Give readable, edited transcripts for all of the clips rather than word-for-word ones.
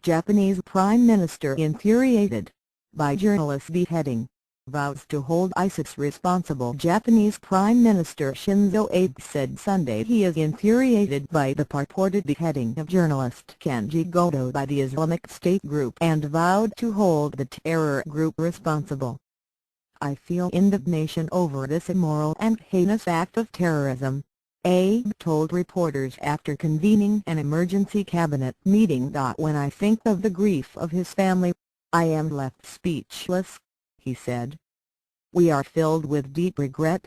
Japanese Prime Minister infuriated by journalist beheading, vows to hold ISIS responsible. Japanese Prime Minister Shinzo Abe said Sunday he is infuriated by the purported beheading of journalist Kenji Goto by the Islamic State group and vowed to hold the terror group responsible. "I feel indignation over this immoral and heinous act of terrorism," Abe told reporters after convening an emergency cabinet meeting. "When I think of the grief of his family, I am left speechless," he said. "We are filled with deep regret."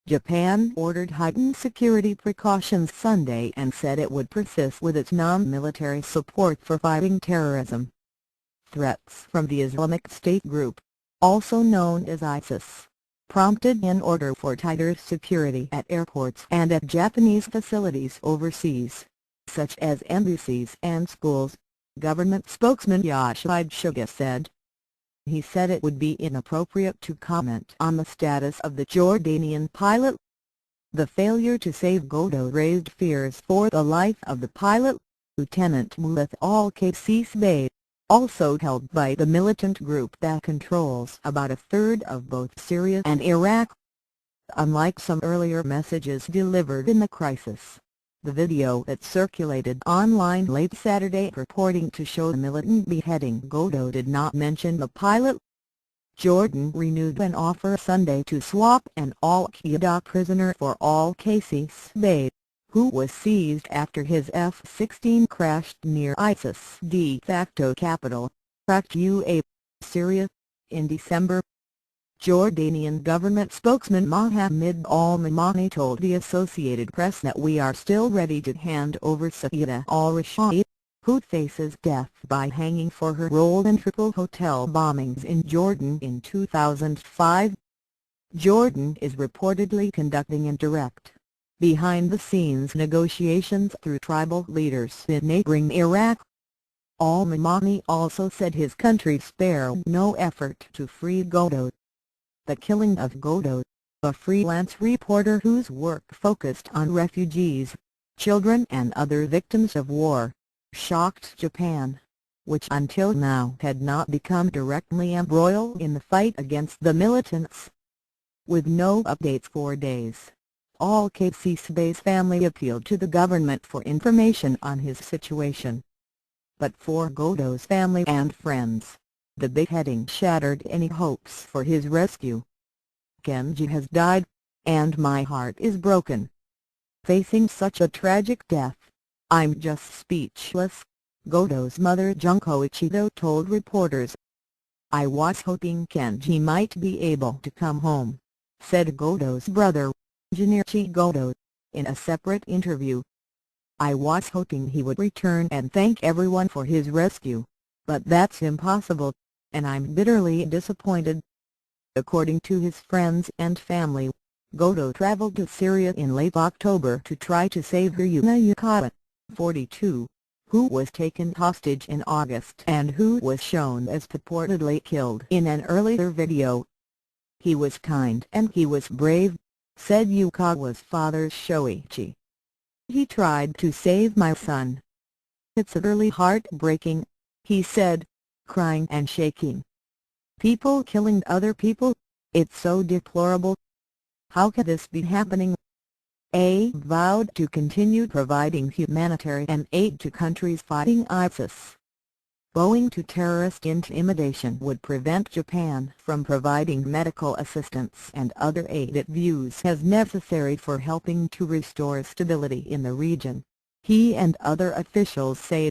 Japan ordered heightened security precautions Sunday and said it would persist with its non-military support for fighting terrorism. Threats from the Islamic State group, also known as ISIS, prompted an order for tighter security at airports and at Japanese facilities overseas, such as embassies and schools, government spokesman Yoshihide Suga said. He said it would be inappropriate to comment on the status of the Jordanian pilot. The failure to save Goto raised fears for the life of the pilot, Lieutenant Muhammad al-Qassis, also held by the militant group that controls about a third of both Syria and Iraq. Unlike some earlier messages delivered in the crisis, the video that circulated online late Saturday purporting to show the militant beheading Goto did not mention the pilot. Jordan renewed an offer Sunday to swap an al-Qaeda prisoner for al-Qassis, who was seized after his F-16 crashed near ISIS' de facto capital, Syria, in December. Jordanian government spokesman Mohammed al-Mamani told the Associated Press that "We are still ready to hand over Saida al-Rashid, who faces death by hanging for her role in triple hotel bombings in Jordan in 2005. Jordan is reportedly conducting indirect, behind-the-scenes negotiations through tribal leaders in neighboring Iraq. Al-Mamani also said his country spared no effort to free Goto. The killing of Goto, a freelance reporter whose work focused on refugees, children and other victims of war, shocked Japan, which until now had not become directly embroiled in the fight against the militants. With no updates for days, al-Qassis' family appealed to the government for information on his situation. But for Goto's family and friends, the beheading shattered any hopes for his rescue. "Kenji has died, and my heart is broken. Facing such a tragic death, I'm just speechless," Goto's mother Junko Ichido told reporters. "I was hoping Kenji might be able to come home," said Goto's brother, Junichi Goto, in a separate interview. "I was hoping he would return and thank everyone for his rescue, but that's impossible, and I'm bitterly disappointed." According to his friends and family, Goto traveled to Syria in late October to try to save Yuna Yukata, 42, who was taken hostage in August and who was shown as purportedly killed in an earlier video. "He was kind and he was brave," said Yukawa's father Shoichi. "He tried to save my son. It's utterly heartbreaking," he said, crying and shaking. "People killing other people, it's so deplorable. How can this be happening?" Abe vowed to continue providing humanitarian aid to countries fighting ISIS. Bowing to terrorist intimidation would prevent Japan from providing medical assistance and other aid it views as necessary for helping to restore stability in the region, he and other officials say.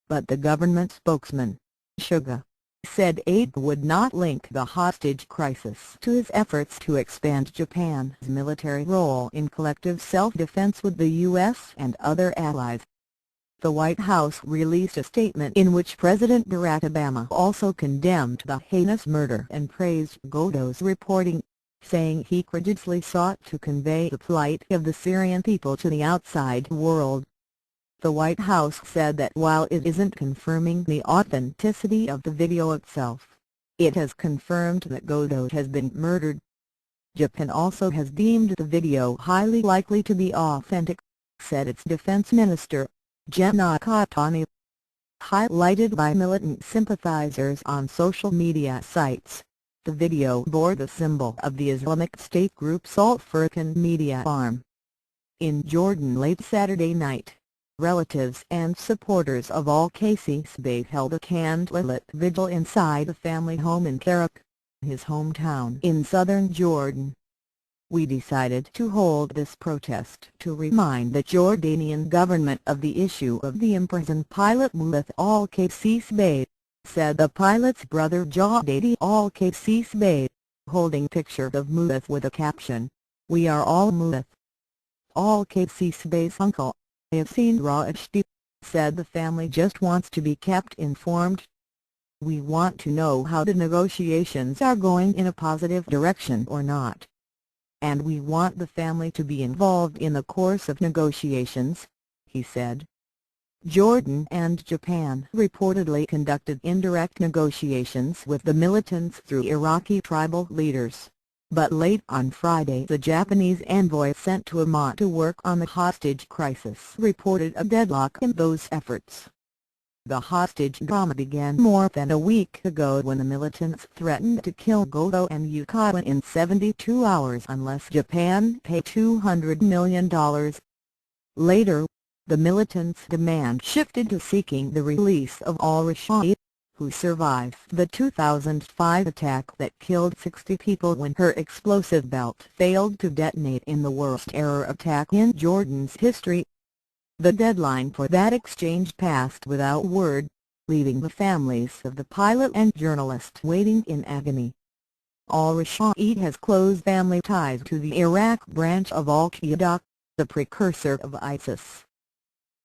But the government spokesman, Suga, said Abe would not link the hostage crisis to his efforts to expand Japan's military role in collective self-defense with the U.S. and other allies. The White House released a statement in which President Barack Obama also condemned the heinous murder and praised Goto's reporting, saying he courageously sought to convey the plight of the Syrian people to the outside world. The White House said that while it isn't confirming the authenticity of the video itself, it has confirmed that Goto has been murdered. Japan also has deemed the video highly likely to be authentic, said its defense minister, Gen Nakatani. highlighted by militant sympathizers on social media sites. The video bore the symbol of the Islamic State group's Al-Furqan media arm. In Jordan late Saturday night, relatives and supporters of al-Qaisi Abe held a candlelit vigil inside the family home in Karak, his hometown in southern Jordan. "We decided to hold this protest to remind the Jordanian government of the issue of the imprisoned pilot Muath al-Qaisi Abe," said the pilot's brother Jawdadi al-Qaisi Abe, holding picture of Muath with a caption, "We are all Muath." Al-Qaisi Abe's uncle, Yasin Rashdi, said the family just wants to be kept informed. "We want to know how the negotiations are going in a positive direction or not. And we want the family to be involved in the course of negotiations," he said. Jordan and Japan reportedly conducted indirect negotiations with the militants through Iraqi tribal leaders, but late on Friday the Japanese envoy sent to Amman to work on the hostage crisis reported a deadlock in those efforts. The hostage drama began more than a week ago when the militants threatened to kill Goto and Yukawa in 72 hours unless Japan paid $200 million. Later, the militants' demand shifted to seeking the release of al-Rashid, who survived the 2005 attack that killed 60 people when her explosive belt failed to detonate in the worst terror attack in Jordan's history. The deadline for that exchange passed without word, leaving the families of the pilot and journalist waiting in agony. Al-Rashid has close family ties to the Iraq branch of Al-Qaeda, the precursor of ISIS.